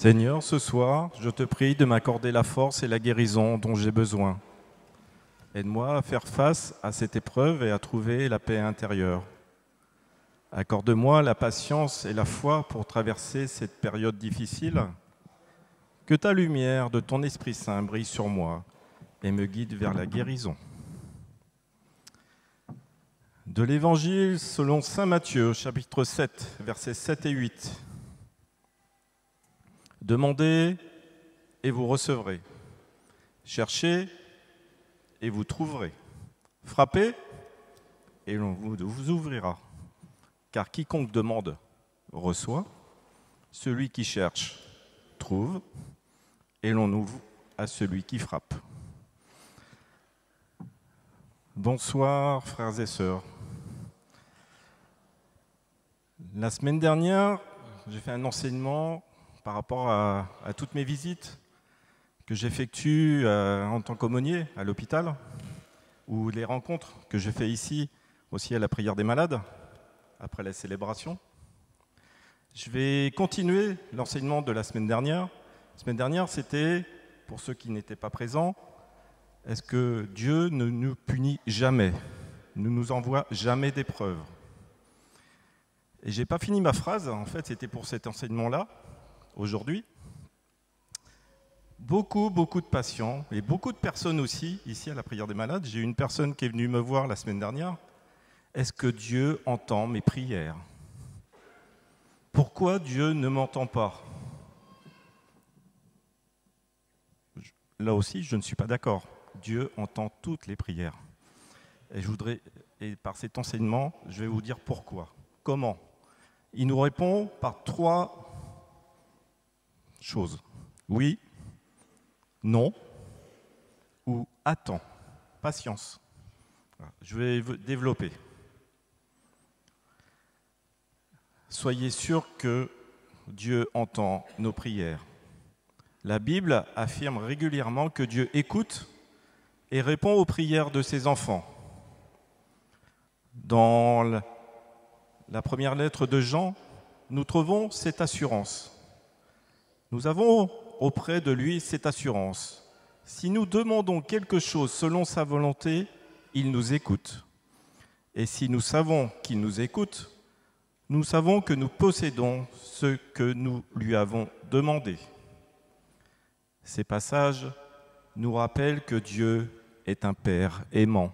Seigneur, ce soir, je te prie de m'accorder la force et la guérison dont j'ai besoin. Aide-moi à faire face à cette épreuve et à trouver la paix intérieure. Accorde-moi la patience et la foi pour traverser cette période difficile. Que ta lumière de ton Esprit Saint brille sur moi et me guide vers la guérison. De l'Évangile selon saint Matthieu, chapitre 7, versets 7 et 8. Demandez et vous recevrez. Cherchez et vous trouverez. Frappez et l'on vous ouvrira. Car quiconque demande reçoit, celui qui cherche trouve, et l'on ouvre à celui qui frappe. Bonsoir frères et sœurs. La semaine dernière, j'ai fait un enseignement par rapport à toutes mes visites que j'effectue en tant qu'aumônier à l'hôpital, ou les rencontres que je fais ici aussi à la prière des malades, après la célébration. Je vais continuer l'enseignement de la semaine dernière. La semaine dernière, c'était, pour ceux qui n'étaient pas présents, est-ce que Dieu ne nous punit jamais, ne nous envoie jamais d'épreuves? Et je n'ai pas fini ma phrase, en fait, c'était pour cet enseignement-là, aujourd'hui. Beaucoup de patients, et beaucoup de personnes aussi, ici à la prière des malades. J'ai une personne qui est venue me voir la semaine dernière. Est-ce que Dieu entend mes prières? Pourquoi Dieu ne m'entend pas? Là aussi, je ne suis pas d'accord. Dieu entend toutes les prières. Et par cet enseignement, je vais vous dire pourquoi. Comment? Il nous répond par 3 choses. Oui, non ou attends. Patience. Je vais développer. Soyez sûrs que Dieu entend nos prières. La Bible affirme régulièrement que Dieu écoute et répond aux prières de ses enfants. Dans la première lettre de Jean, nous trouvons cette assurance. Nous avons auprès de lui cette assurance. Si nous demandons quelque chose selon sa volonté, il nous écoute. Et si nous savons qu'il nous écoute, nous savons que nous possédons ce que nous lui avons demandé. Ces passages nous rappellent que Dieu est un Père aimant,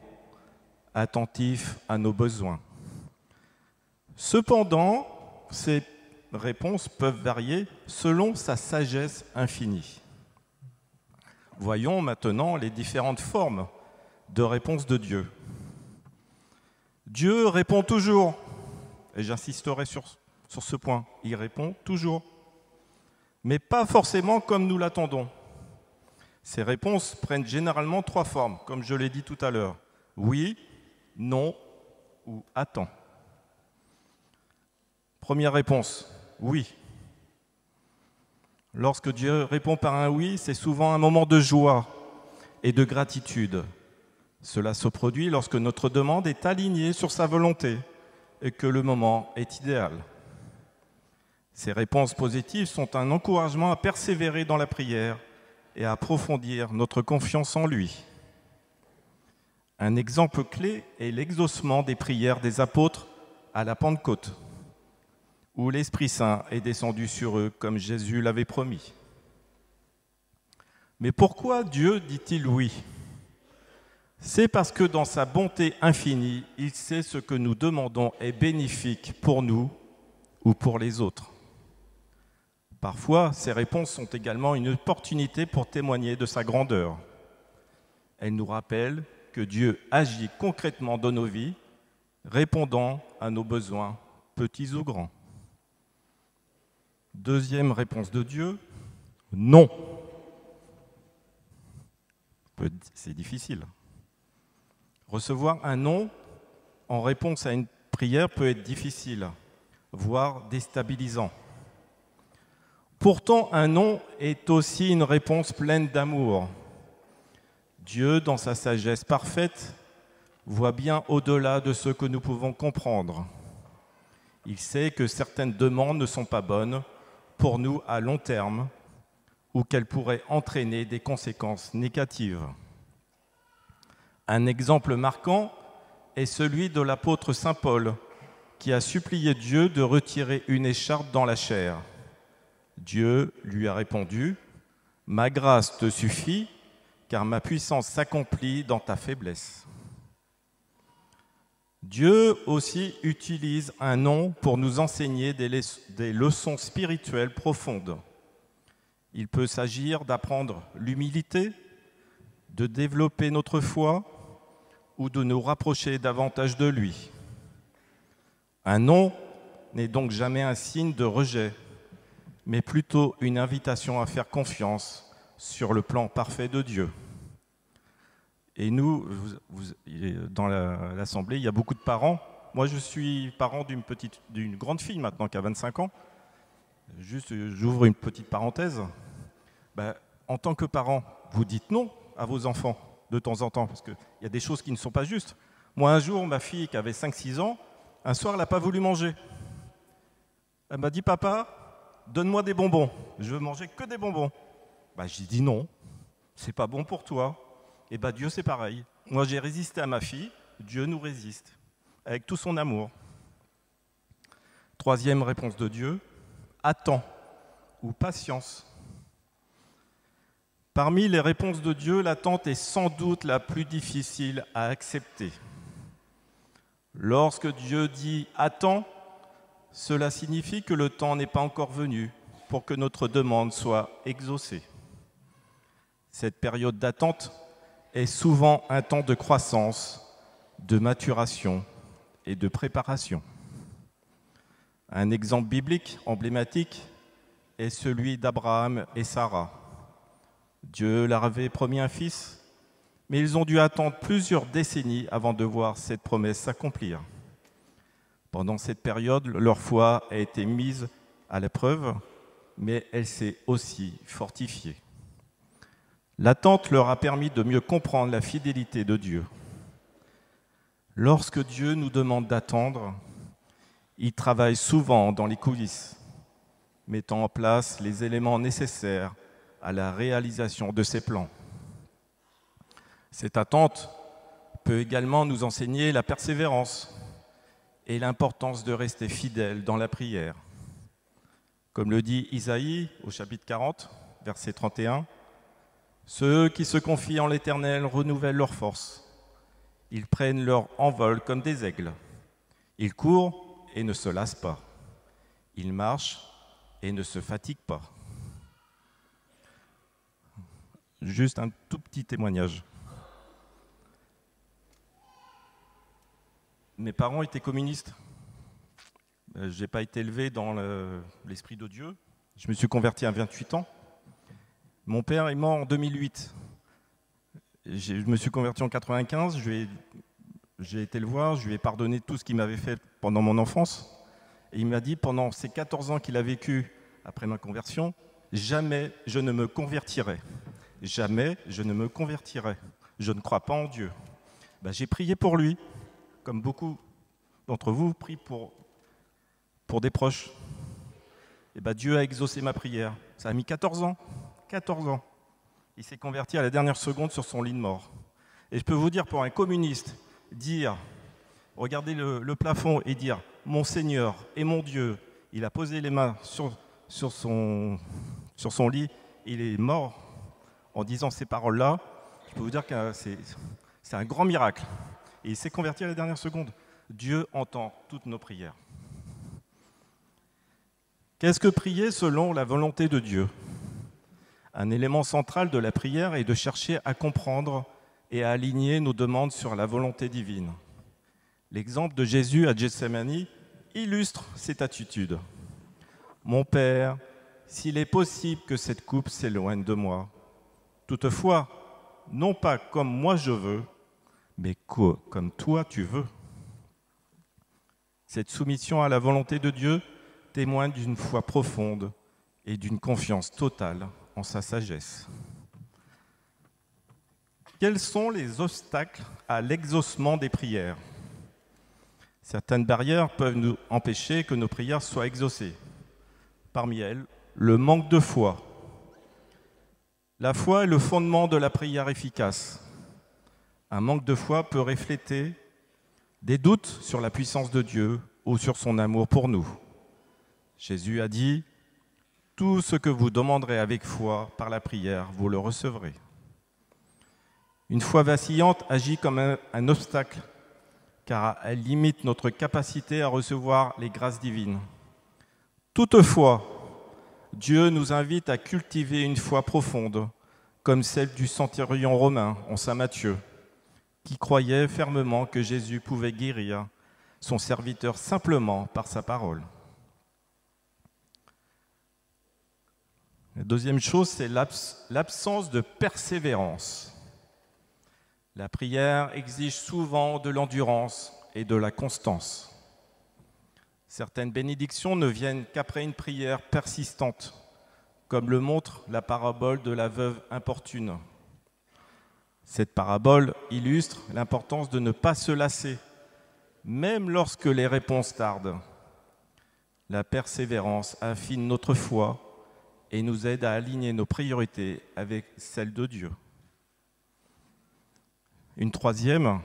attentif à nos besoins. Cependant, ces réponses peuvent varier selon sa sagesse infinie. Voyons maintenant les différentes formes de réponse de Dieu. Dieu répond toujours, et j'insisterai sur ce point, il répond toujours, mais pas forcément comme nous l'attendons. Ces réponses prennent généralement 3 formes, comme je l'ai dit tout à l'heure. Oui, non ou attends. Première réponse, oui. Lorsque Dieu répond par un oui, c'est souvent un moment de joie et de gratitude. Cela se produit lorsque notre demande est alignée sur sa volonté et que le moment est idéal. Ces réponses positives sont un encouragement à persévérer dans la prière et à approfondir notre confiance en lui. Un exemple clé est l'exaucement des prières des apôtres à la Pentecôte, où l'Esprit Saint est descendu sur eux comme Jésus l'avait promis. Mais pourquoi Dieu dit-il oui? C'est parce que dans sa bonté infinie, il sait ce que nous demandons est bénéfique pour nous ou pour les autres. Parfois, ces réponses sont également une opportunité pour témoigner de sa grandeur. Elles nous rappellent que Dieu agit concrètement dans nos vies, répondant à nos besoins, petits ou grands. Deuxième réponse de Dieu, non. C'est difficile. Recevoir un non en réponse à une prière peut être difficile, voire déstabilisant. Pourtant, un non est aussi une réponse pleine d'amour. Dieu, dans sa sagesse parfaite, voit bien au-delà de ce que nous pouvons comprendre. Il sait que certaines demandes ne sont pas bonnes pour nous à long terme ou qu'elle pourrait entraîner des conséquences négatives. Un exemple marquant est celui de l'apôtre saint Paul, qui a supplié Dieu de retirer une écharpe dans la chair. Dieu lui a répondu : « Ma grâce te suffit, car ma puissance s'accomplit dans ta faiblesse. » Dieu aussi utilise un nom pour nous enseigner des leçons spirituelles profondes. Il peut s'agir d'apprendre l'humilité, de développer notre foi ou de nous rapprocher davantage de lui. Un nom n'est donc jamais un signe de rejet, mais plutôt une invitation à faire confiance sur le plan parfait de Dieu. Et nous, dans l'Assemblée, il y a beaucoup de parents. Moi, je suis parent d'une grande fille maintenant qui a 25 ans. Juste, j'ouvre une petite parenthèse. En tant que parent, vous dites non à vos enfants de temps en temps, parce qu'il y a des choses qui ne sont pas justes. Moi, un jour, ma fille qui avait 5-6 ans, un soir, elle n'a pas voulu manger. Elle m'a dit : « Papa, donne-moi des bonbons. Je veux manger que des bonbons. » J'ai dit non, c'est pas bon pour toi. Et Dieu, c'est pareil. Moi, j'ai résisté à ma fille, Dieu nous résiste, avec tout son amour. Troisième réponse de Dieu, attends ou patience. Parmi les réponses de Dieu, l'attente est sans doute la plus difficile à accepter. Lorsque Dieu dit « attends », cela signifie que le temps n'est pas encore venu pour que notre demande soit exaucée. Cette période d'attente est souvent un temps de croissance, de maturation et de préparation. Un exemple biblique emblématique est celui d'Abraham et Sarah. Dieu leur avait promis un fils, mais ils ont dû attendre plusieurs décennies avant de voir cette promesse s'accomplir. Pendant cette période, leur foi a été mise à l'épreuve, mais elle s'est aussi fortifiée. L'attente leur a permis de mieux comprendre la fidélité de Dieu. Lorsque Dieu nous demande d'attendre, il travaille souvent dans les coulisses, mettant en place les éléments nécessaires à la réalisation de ses plans. Cette attente peut également nous enseigner la persévérance et l'importance de rester fidèle dans la prière. Comme le dit Isaïe au chapitre 40, verset 31, « Ceux qui se confient en l'Éternel renouvellent leur force. Ils prennent leur envol comme des aigles. Ils courent et ne se lassent pas. Ils marchent et ne se fatiguent pas. » Juste un tout petit témoignage. Mes parents étaient communistes. Je n'ai pas été élevé dans l'esprit de Dieu. Je me suis converti à 28 ans. Mon père est mort en 2008. Je me suis converti en 95. J'ai été le voir, je lui ai pardonné tout ce qu'il m'avait fait pendant mon enfance. Et il m'a dit, pendant ces 14 ans qu'il a vécu après ma conversion, « Jamais je ne me convertirai. Jamais je ne me convertirai. Je ne crois pas en Dieu. » J'ai prié pour lui, comme beaucoup d'entre vous prient pour des proches. Et Dieu a exaucé ma prière. Ça a mis 14 ans. 14 ans. Il s'est converti à la dernière seconde sur son lit de mort. Et je peux vous dire, pour un communiste, regarder le plafond et dire « Mon Seigneur et mon Dieu », il a posé les mains sur son lit, il est mort en disant ces paroles-là, je peux vous dire que c'est un grand miracle. Et il s'est converti à la dernière seconde. Dieu entend toutes nos prières. Qu'est-ce que prier selon la volonté de Dieu ? Un élément central de la prière est de chercher à comprendre et à aligner nos demandes sur la volonté divine. L'exemple de Jésus à Gethsémani illustre cette attitude. « Mon Père, s'il est possible que cette coupe s'éloigne de moi, toutefois, non pas comme moi je veux, mais comme toi tu veux. » Cette soumission à la volonté de Dieu témoigne d'une foi profonde et d'une confiance totale en sa sagesse. Quels sont les obstacles à l'exaucement des prières ? Certaines barrières peuvent nous empêcher que nos prières soient exaucées. Parmi elles, le manque de foi. La foi est le fondement de la prière efficace. Un manque de foi peut refléter des doutes sur la puissance de Dieu ou sur son amour pour nous. Jésus a dit « Tout ce que vous demanderez avec foi par la prière, vous le recevrez ». Une foi vacillante agit comme un obstacle, car elle limite notre capacité à recevoir les grâces divines. Toutefois, Dieu nous invite à cultiver une foi profonde, comme celle du centurion romain en Saint Matthieu, qui croyait fermement que Jésus pouvait guérir son serviteur simplement par sa parole. La deuxième chose, c'est l'absence de persévérance. La prière exige souvent de l'endurance et de la constance. Certaines bénédictions ne viennent qu'après une prière persistante, comme le montre la parabole de la veuve importune. Cette parabole illustre l'importance de ne pas se lasser, même lorsque les réponses tardent. La persévérance affine notre foi et nous aide à aligner nos priorités avec celles de Dieu. Une troisième,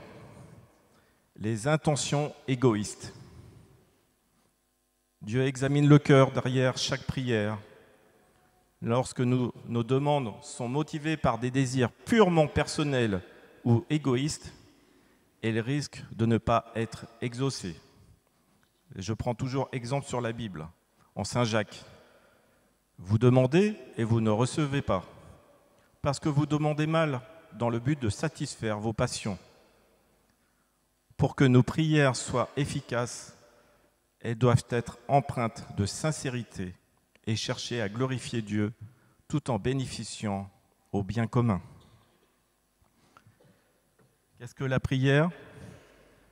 les intentions égoïstes. Dieu examine le cœur derrière chaque prière. Lorsque nos demandes sont motivées par des désirs purement personnels ou égoïstes, elles risquent de ne pas être exaucées. Je prends toujours exemple sur la Bible, en Saint Jacques. Vous demandez et vous ne recevez pas, parce que vous demandez mal, dans le but de satisfaire vos passions. Pour que nos prières soient efficaces, elles doivent être empreintes de sincérité et chercher à glorifier Dieu tout en bénéficiant au bien commun. Qu'est-ce que la prière ?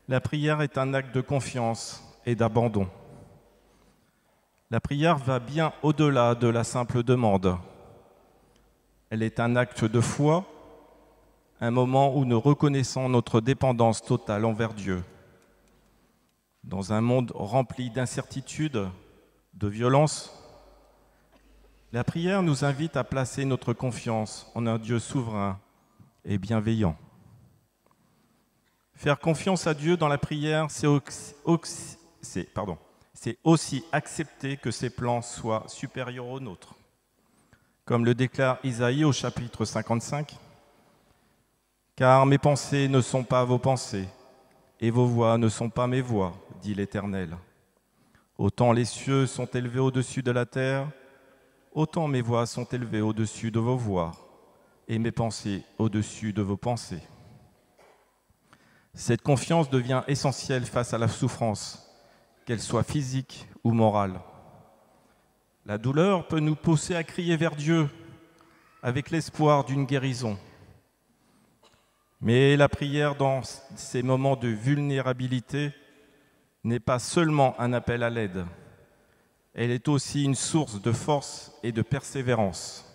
La prière est un acte de confiance et d'abandon. La prière va bien au-delà de la simple demande. Elle est un acte de foi, un moment où nous reconnaissons notre dépendance totale envers Dieu. Dans un monde rempli d'incertitudes, de violences, la prière nous invite à placer notre confiance en un Dieu souverain et bienveillant. Faire confiance à Dieu dans la prière, c'est aussi accepter que ses plans soient supérieurs aux nôtres. Comme le déclare Isaïe au chapitre 55, « Car mes pensées ne sont pas vos pensées, et vos voix ne sont pas mes voix, dit l'Éternel. Autant les cieux sont élevés au-dessus de la terre, autant mes voix sont élevées au-dessus de vos voix, et mes pensées au-dessus de vos pensées. » Cette confiance devient essentielle face à la souffrance, qu'elle soit physique ou morale. La douleur peut nous pousser à crier vers Dieu avec l'espoir d'une guérison. Mais la prière dans ces moments de vulnérabilité n'est pas seulement un appel à l'aide, elle est aussi une source de force et de persévérance.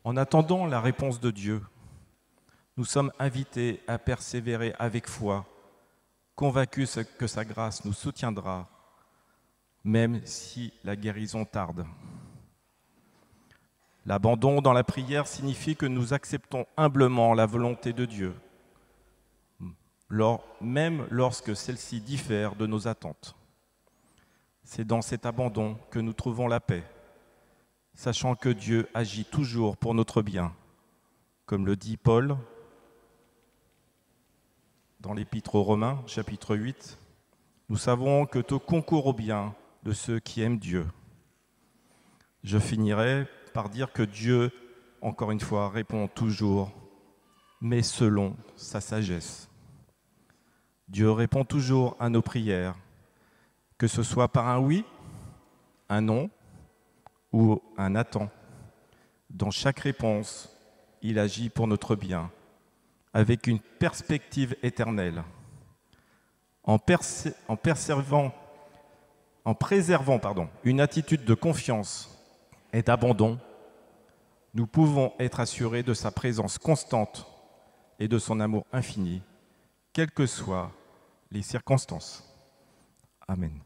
En attendant la réponse de Dieu, nous sommes invités à persévérer avec foi, convaincus que sa grâce nous soutiendra, même si la guérison tarde. L'abandon dans la prière signifie que nous acceptons humblement la volonté de Dieu, même lorsque celle-ci diffère de nos attentes. C'est dans cet abandon que nous trouvons la paix, sachant que Dieu agit toujours pour notre bien, comme le dit Paul dans l'Épître aux Romains, chapitre 8. Nous savons que tout concourt au bien de ceux qui aiment Dieu. Je finirai par dire que Dieu, encore une fois, répond toujours, mais selon sa sagesse. Dieu répond toujours à nos prières, que ce soit par un oui, un non ou un attends. Dans chaque réponse, il agit pour notre bien, avec une perspective éternelle. En préservant une attitude de confiance et d'abandon, nous pouvons être assurés de sa présence constante et de son amour infini, quelles que soient les circonstances. Amen.